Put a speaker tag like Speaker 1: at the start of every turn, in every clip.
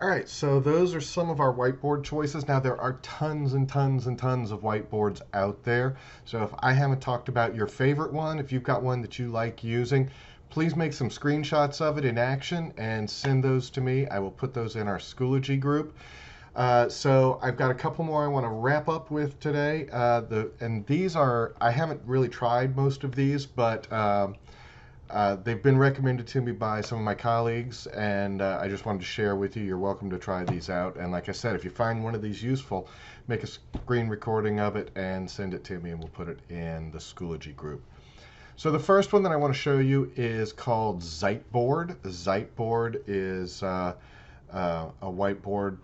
Speaker 1: All right, so those are some of our whiteboard choices. Now, there are tons and tons and tons of whiteboards out there. So if I haven't talked about your favorite one, if you've got one that you like using, please make some screenshots of it in action and send those to me. I will put those in our Schoology group. So I've got a couple more I want to wrap up with today. And these are, I haven't really tried most of these, but they've been recommended to me by some of my colleagues, and I just wanted to share with you. You're welcome to try these out. And like I said, if you find one of these useful, make a screen recording of it and send it to me, and we'll put it in the Schoology group. So the first one that I want to show you is called Whiteboard. Whiteboard is a whiteboard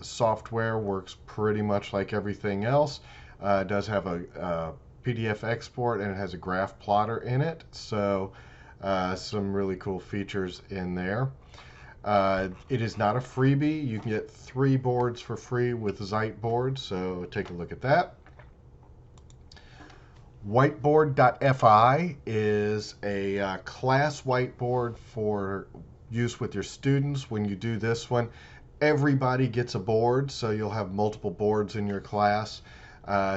Speaker 1: software, works pretty much like everything else. It does have a PDF export, and it has a graph plotter in it. So some really cool features in there. It is not a freebie. You can get 3 boards for free with Whiteboard, so take a look at that. Whiteboard.fi is a class whiteboard for use with your students. When you do this one, everybody gets a board, so you'll have multiple boards in your class.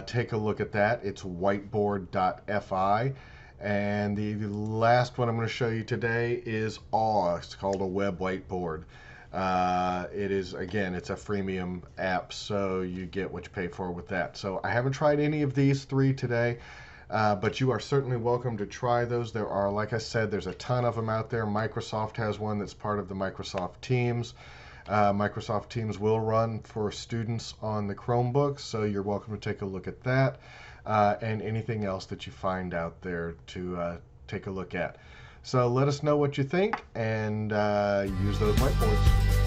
Speaker 1: Take a look at that. It's whiteboard.fi. And the last one I'm going to show you today is AWE. It's called a web whiteboard. It is, again, it's a freemium app, so you get what you pay for with that. So I haven't tried any of these 3 today, but you are certainly welcome to try those. There are, like I said, there's a ton of them out there. Microsoft has one that's part of the Microsoft Teams. Microsoft Teams will run for students on the Chromebooks, so you're welcome to take a look at that, and anything else that you find out there to take a look at. So let us know what you think, and use those whiteboards.